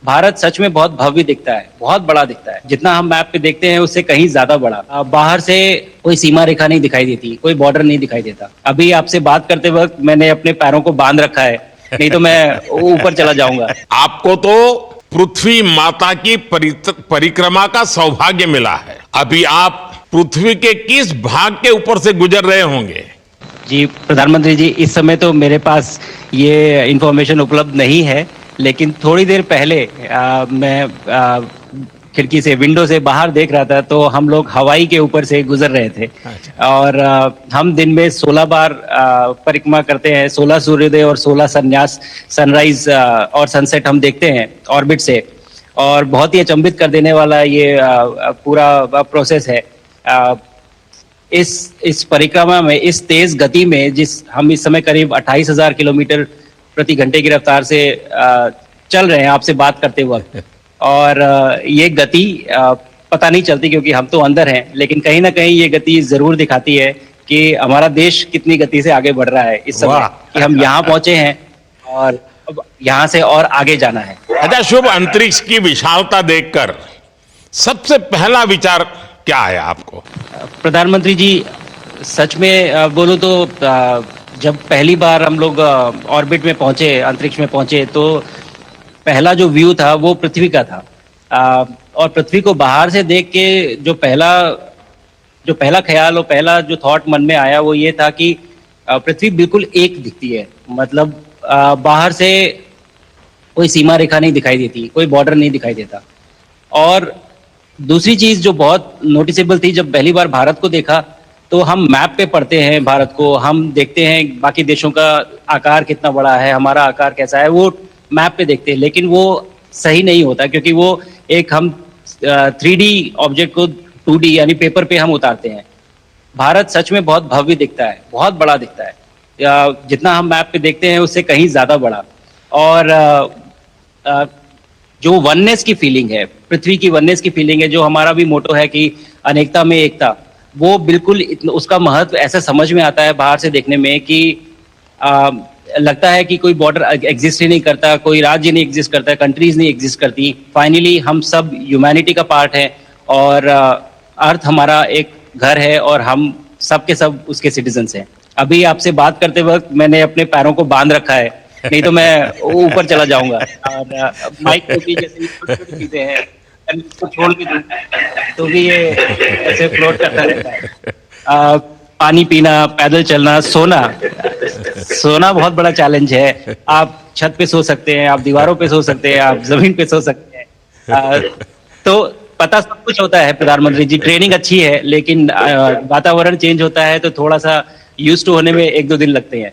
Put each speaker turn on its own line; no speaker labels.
भारत सच में बहुत भव्य दिखता है, बहुत बड़ा दिखता है। जितना हम मैप पे देखते हैं उससे कहीं ज्यादा बड़ा। बाहर से कोई सीमा रेखा नहीं दिखाई देती, कोई बॉर्डर नहीं दिखाई देता। अभी आपसे बात करते वक्त मैंने अपने पैरों को बांध रखा है, नहीं तो मैं ऊपर चला जाऊंगा।
आपको तो पृथ्वी माता की परिक्रमा का सौभाग्य मिला है। अभी आप पृथ्वी के किस भाग के ऊपर से गुजर रहे होंगे?
जी प्रधानमंत्री जी, इस समय तो मेरे पास ये इंफॉर्मेशन उपलब्ध नहीं है, लेकिन थोड़ी देर पहले मैं खिड़की से, विंडो से बाहर देख रहा था, तो हम लोग हवाई के ऊपर से गुजर रहे थे। और हम दिन में 16 बार परिक्रमा करते हैं, 16 सूर्योदय और 16 संन्यास, सनराइज और सनसेट हम देखते हैं ऑर्बिट से। और बहुत ही अचंभित कर देने वाला ये पूरा प्रोसेस है। इस परिक्रमा में, इस तेज गति में, जिस हम इस समय करीब 28,000 किलोमीटर प्रति घंटे की रफ्तार से चल रहे हैं आपसे बात करते वक्त, और ये गति पता नहीं चलती क्योंकि हम तो अंदर हैं, लेकिन कहीं ना कहीं ये गति जरूर दिखाती है कि हमारा देश कितनी गति से आगे बढ़ रहा है इस समय, कि हम यहाँ पहुंचे हैं और अब यहाँ से और आगे जाना है।
अच्छा शुभ, अंतरिक्ष की विशालता देखकर सबसे पहला विचार क्या है आपको?
प्रधानमंत्री जी, सच में बोलूं तो जब पहली बार हम लोग ऑर्बिट में पहुंचे, अंतरिक्ष में पहुंचे, तो पहला जो व्यू था वो पृथ्वी का था। और पृथ्वी को बाहर से देख के जो पहला ख्याल और पहला जो थॉट मन में आया वो ये था कि पृथ्वी बिल्कुल एक दिखती है। मतलब बाहर से कोई सीमा रेखा नहीं दिखाई देती, कोई बॉर्डर नहीं दिखाई देता। और दूसरी चीज जो बहुत नोटिसेबल थी, जब पहली बार भारत को देखा, तो हम मैप पे पढ़ते हैं भारत को, हम देखते हैं बाकी देशों का आकार कितना बड़ा है, हमारा आकार कैसा है, वो मैप पे देखते हैं, लेकिन वो सही नहीं होता क्योंकि वो एक हम 3D ऑब्जेक्ट को 2D यानी पेपर पे हम उतारते हैं। भारत सच में बहुत भव्य दिखता है, बहुत बड़ा दिखता है। जितना हम मैप पे देखते हैं उससे कहीं ज्यादा बड़ा। और जो वननेस की फीलिंग है, पृथ्वी की वननेस की फीलिंग है, जो हमारा भी मोटो है कि अनेकता में एकता, वो बिल्कुल उसका महत्व ऐसा समझ में आता है बाहर से देखने में कि लगता है कि कोई बॉर्डर एग्जिस्ट ही नहीं करता, कोई राज्य नहीं एग्जिस्ट करता, कंट्रीज नहीं एग्जिस्ट करती। फाइनली हम सब ह्यूमैनिटी का पार्ट है और अर्थ हमारा एक घर है और हम सब के सब उसके सिटीजन्स हैं। अभी आपसे बात करते वक्त मैंने अपने पैरों को बांध रखा है, नहीं तो मैं ऊपर चला जाऊंगा। और माइक को भी जैसे छोटी चीजें हैं, इसको छोड़ के दूं तो भी ये ऐसे फ्लोट करता रहता है। पानी पीना, पैदल चलना, सोना बहुत बड़ा चैलेंज है। आप छत पे सो सकते हैं, आप दीवारों पे सो सकते हैं, आप जमीन पे सो सकते हैं। तो पता सब कुछ होता है प्रधानमंत्री जी, ट्रेनिंग अच्छी है, लेकिन वातावरण चेंज होता है तो थोड़ा सा यूज्ड टू होने में 1-2 दिन लगते हैं।